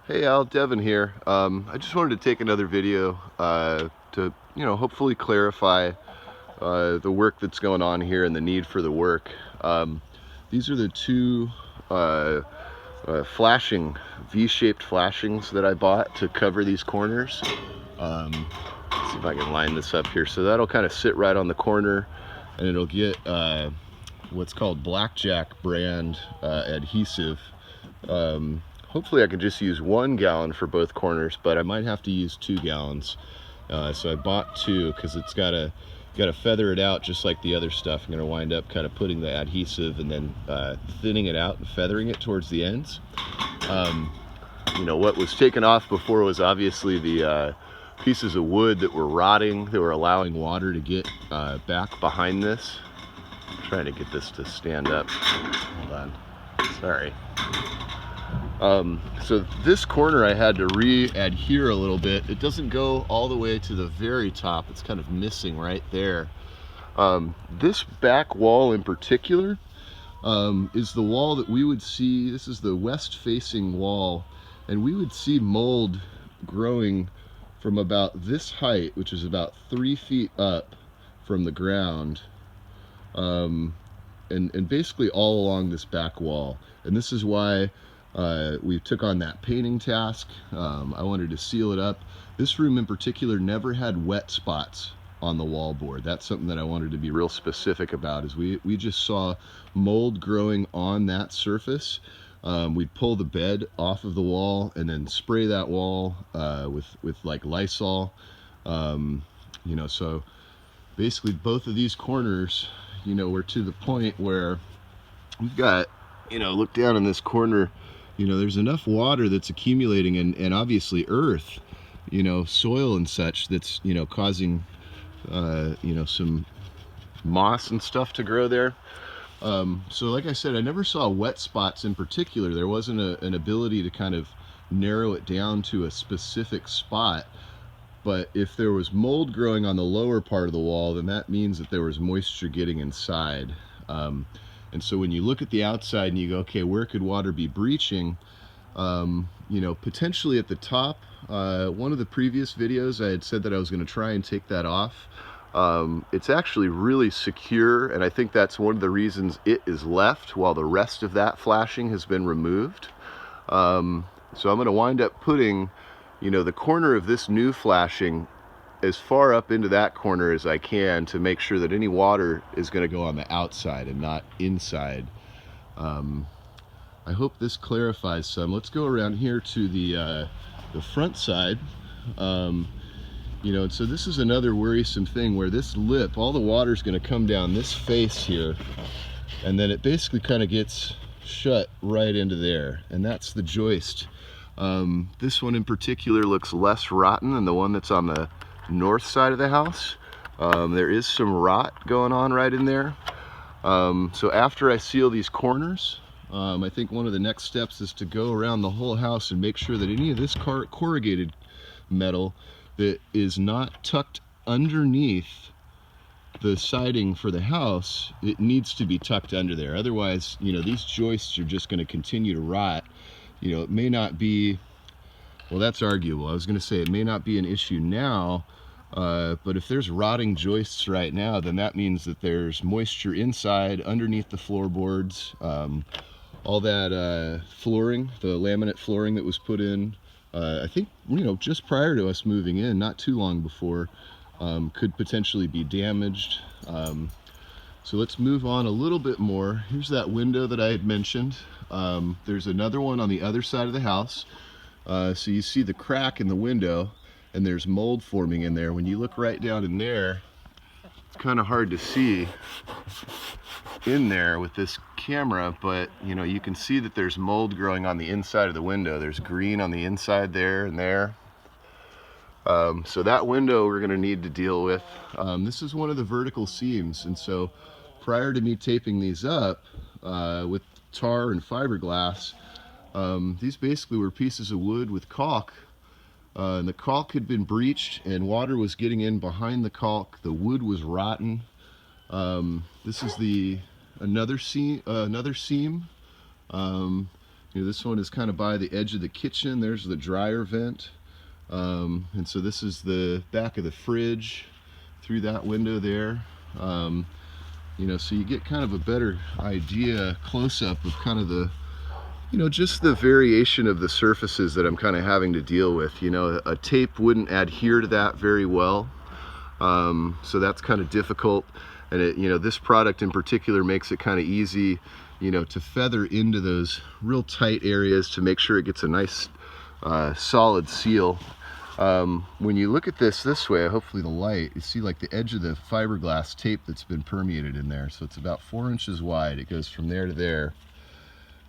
Hey Al, Devin here. I just wanted to take another video to, hopefully clarify the work that's going on here and the need for the work. These are the two flashing, V-shaped flashings that I bought to cover these corners. Let's see if I can line this up here. So that'll kind of sit right on the corner, and it'll get what's called Blackjack brand adhesive. Hopefully I can just use 1 gallon for both corners, but I might have to use 2 gallons. So I bought 2 because it's gotta feather it out just like the other stuff. I'm gonna wind up kind of putting the adhesive and then thinning it out and feathering it towards the ends. What was taken off before was obviously the pieces of wood that were rotting, that were allowing water to get back behind this. I'm trying to get this to stand up. Hold on. Sorry. So this corner I had to re-adhere a little bit. It doesn't go all the way to the very top. It's kind of missing right there. This back wall in particular is the wall that we would see. This is the west facing wall, and we would see mold growing from about this height, which is about 3 feet up from the ground, and basically all along this back wall. And this is why we took on that painting task. I wanted to seal it up. This room in particular never had wet spots on the wallboard. That's something that I wanted to be real specific about, is we just saw mold growing on that surface. We'd pull the bed off of the wall and then spray that wall with like Lysol. So basically both of these corners, we're to the point where we've got, look down in this corner, there's enough water that's accumulating, and obviously earth, soil and such, that's, causing, some moss and stuff to grow there. So like I said, I never saw wet spots in particular. There wasn't an ability to kind of narrow it down to a specific spot. But if there was mold growing on the lower part of the wall, then that means that there was moisture getting inside. And so when you look at the outside and you go, okay, where could water be breaching? Potentially at the top. One of the previous videos I had said that I was going to try and take that off. It's actually really secure, and I think that's one of the reasons it is left while the rest of that flashing has been removed. So I'm going to wind up putting, the corner of this new flashing as far up into that corner as I can, to make sure that any water is going to go on the outside and not inside. I hope this clarifies some. Let's go around here to the front side. And so this is another worrisome thing, where this lip, all the water is going to come down this face here, and then it basically kind of gets shut right into there, and that's the joist. This one in particular looks less rotten than the one that's on the north side of the house. There is some rot going on right in there. So after I seal these corners, I think one of the next steps is to go around the whole house and make sure that any of this corrugated metal that is not tucked underneath the siding for the house, it needs to be tucked under there. Otherwise, these joists are just going to continue to rot. It may not be, well, that's arguable. I was going to say it may not be an issue now, but if there's rotting joists right now, then that means that there's moisture inside, underneath the floorboards. All that flooring, the laminate flooring that was put in, I think, just prior to us moving in, not too long before, could potentially be damaged. So let's move on a little bit more. Here's that window that I had mentioned. There's another one on the other side of the house. So you see the crack in the window, and there's mold forming in there. When you look right down in there, it's kind of hard to see in there with this camera, but you can see that there's mold growing on the inside of the window. There's green on the inside there and there. So that window we're going to need to deal with. This is one of the vertical seams, and so prior to me taping these up with tar and fiberglass, these basically were pieces of wood with caulk, and the caulk had been breached and water was getting in behind the caulk. The wood was rotten. This is another seam. This one is kind of by the edge of the kitchen. There's the dryer vent. And so this is the back of the fridge through that window there. So you get kind of a better idea, close-up of kind of the, just the variation of the surfaces that I'm kind of having to deal with. A tape wouldn't adhere to that very well. So that's kind of difficult. And this product in particular makes it kind of easy, to feather into those real tight areas to make sure it gets a nice solid seal. When you look at this way, hopefully the light, you see like the edge of the fiberglass tape that's been permeated in there. So it's about 4 inches wide. It goes from there to there.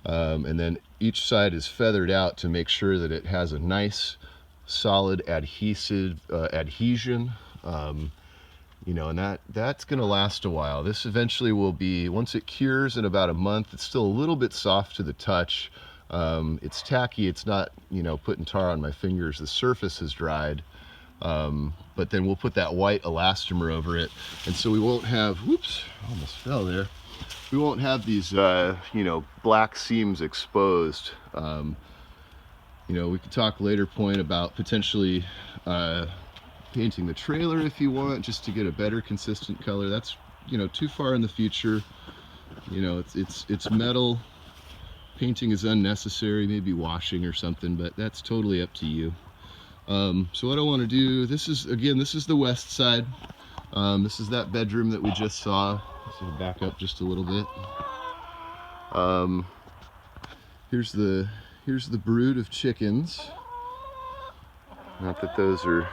And then each side is feathered out to make sure that it has a nice solid adhesive adhesion. And that's going to last a while. This eventually will be, once it cures in about a month, it's still a little bit soft to the touch. It's tacky. It's not, putting tar on my fingers. The surface has dried. But then we'll put that white elastomer over it. And so we won't have, whoops, almost fell there. We won't have these, black seams exposed. We could talk later point about potentially, painting the trailer if you want, just to get a better consistent color. That's too far in the future. It's metal. Painting is unnecessary, maybe washing or something, but that's totally up to you. So what I want to do, this is the west side. This is that bedroom that we just saw. So back up just a little bit. Here's the brood of chickens. Not that those are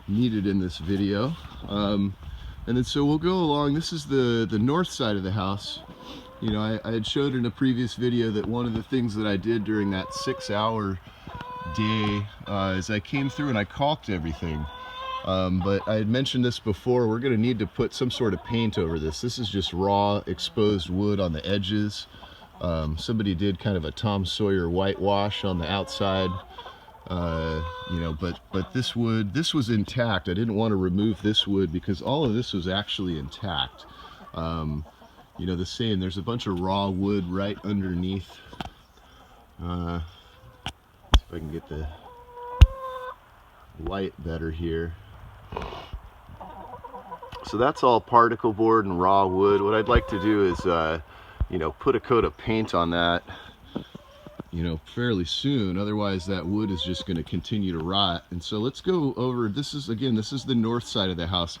needed in this video. And then so we'll go along. This is the north side of the house. I had showed in a previous video that one of the things that I did during that 6-hour day is I came through and I caulked everything. But I had mentioned this before, we're going to need to put some sort of paint over this. This is just raw exposed wood on the edges. Somebody did kind of a Tom Sawyer whitewash on the outside. But this wood, this was intact. I didn't want to remove this wood because all of this was actually intact. The same, there's a bunch of raw wood right underneath. See if I can get the light better here. So that's all particle board and raw wood. What I'd like to do is, put a coat of paint on that, fairly soon. Otherwise that wood is just going to continue to rot. And so let's go over, this is the north side of the house.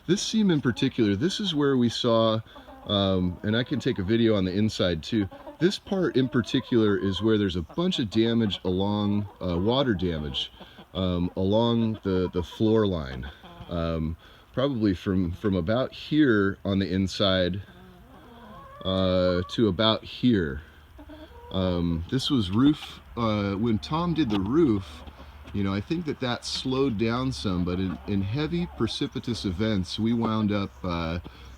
This seam in particular, this is where we saw, and I can take a video on the inside too. This part in particular is where there's a bunch of damage along, water damage, along the floor line. Probably from about here on the inside to about here. This was roof, when Tom did the roof, I think that slowed down some, but in heavy precipitous events, we wound up,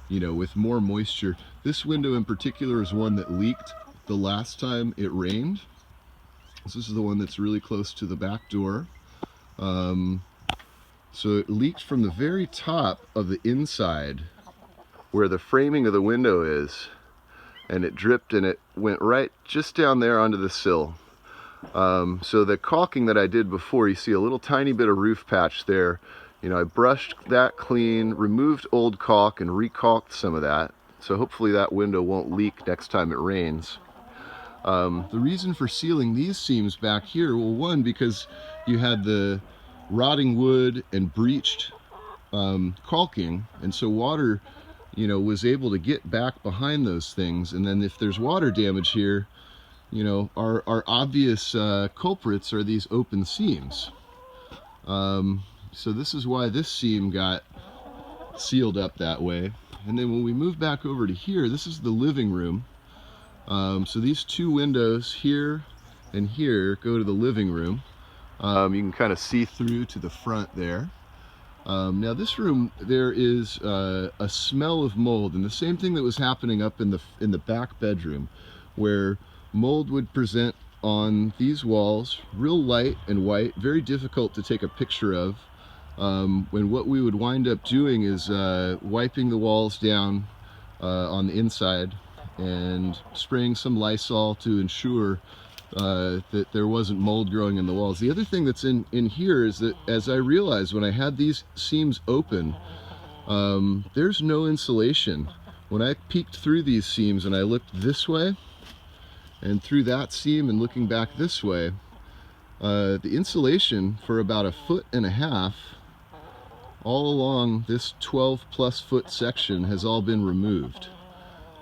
with more moisture. This window in particular is one that leaked the last time it rained. This is the one that's really close to the back door. So it leaked from the very top of the inside where the framing of the window is, and it dripped and it went right just down there onto the sill. So the caulking that I did before, you see a little tiny bit of roof patch there. I brushed that clean, removed old caulk and recalked some of that. So hopefully that window won't leak next time it rains. The reason for sealing these seams back here, well, one, because you had the rotting wood and breached caulking, and so water, was able to get back behind those things. And then if there's water damage here, our obvious culprits are these open seams. So this is why this seam got sealed up that way. And then when we move back over to here, this is the living room. So these two windows here and here go to the living room. You can kind of see through to the front there. Now this room, there is a smell of mold, and the same thing that was happening up in the back bedroom, where mold would present on these walls, real light and white, very difficult to take a picture of. When what we would wind up doing is wiping the walls down on the inside, and spraying some Lysol to ensure that there wasn't mold growing in the walls. The other thing that's in here is that as I realized when I had these seams open, there's no insulation. When I peeked through these seams and I looked this way and through that seam and looking back this way, the insulation for about 1.5 feet all along this 12+ foot section has all been removed.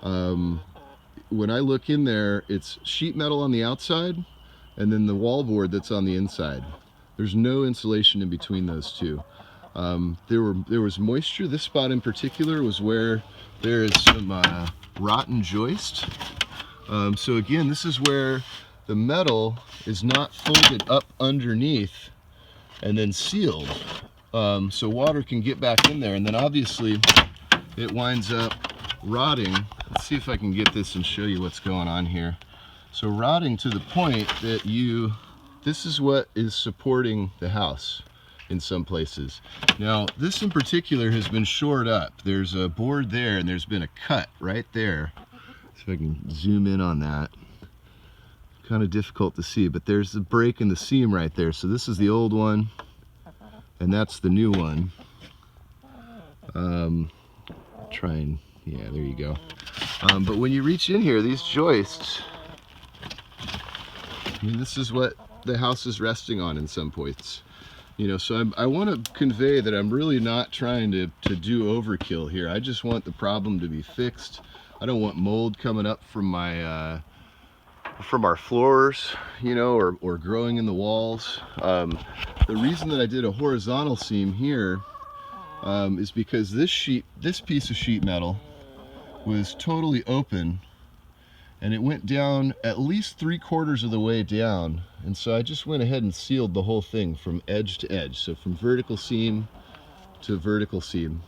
When I look in there, it's sheet metal on the outside and then the wallboard that's on the inside. There's no insulation in between those two. There was moisture. This spot in particular was where there is some rotten joist. So again, this is where the metal is not folded up underneath and then sealed. So water can get back in there, and then obviously it winds up rotting. Let's see if I can get this and show you what's going on here. So rotting to the point that this is what is supporting the house in some places. Now this in particular has been shored up. There's a board there and there's been a cut right there. See if I can zoom in on that. Kind of difficult to see, but there's the break in the seam right there. So this is the old one and that's the new one. Yeah, there you go. But when you reach in here, these joists, I mean, this is what the house is resting on in some points. You know, so I want to convey that I'm really not trying to do overkill here. I just want the problem to be fixed. I don't want mold coming up from my from our floors, you know, or growing in the walls. The reason that I did a horizontal seam here is because this piece of sheet metal was totally open and it went down at least 3/4 of the way down, and so I just went ahead and sealed the whole thing from edge to edge, so from vertical seam to vertical seam.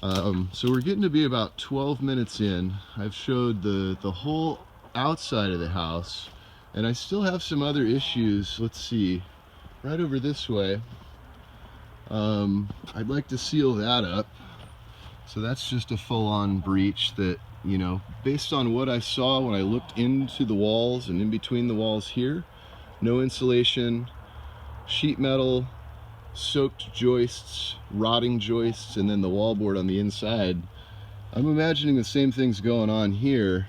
So we're getting to be about 12 minutes in. I've showed the whole outside of the house, and I still have some other issues. Let's see, right over this way, I'd like to seal that up. So that's just a full-on breach that, you know, based on what I saw when I looked into the walls and in between the walls here, no insulation, sheet metal, soaked joists, rotting joists, and then the wallboard on the inside. I'm imagining the same thing's going on here.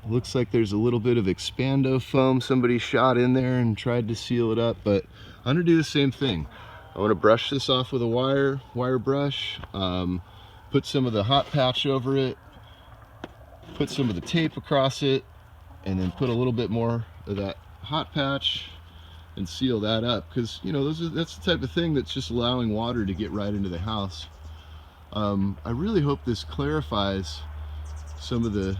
Looks like there's a little bit of expando foam somebody shot in there and tried to seal it up, but I'm gonna do the same thing. I want to brush this off with a wire brush, put some of the hot patch over it, put some of the tape across it, and then put a little bit more of that hot patch and seal that up, because, you know, that's the type of thing that's just allowing water to get right into the house. I really hope this clarifies some of the,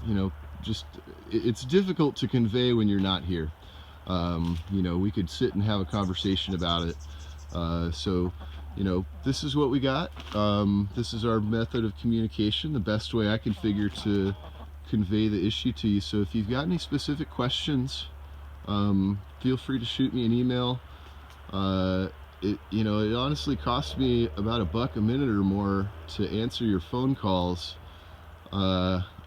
you know, just, it's difficult to convey when you're not here. You know, we could sit and have a conversation about it. So, you know, this is what we got. This is our method of communication, the best way I can figure to convey the issue to you. So if you've got any specific questions, feel free to shoot me an email. You know, it honestly costs me about $1 a minute or more to answer your phone calls.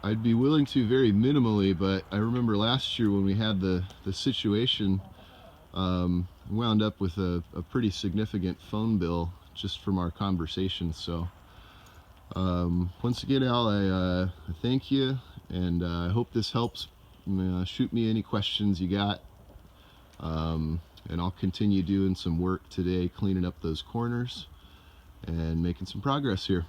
I'd be willing to very minimally, but I remember last year when we had the situation, wound up with a pretty significant phone bill just from our conversation. So once again, Al, I thank you, and I hope this helps. Shoot me any questions you got, and I'll continue doing some work today cleaning up those corners and making some progress here.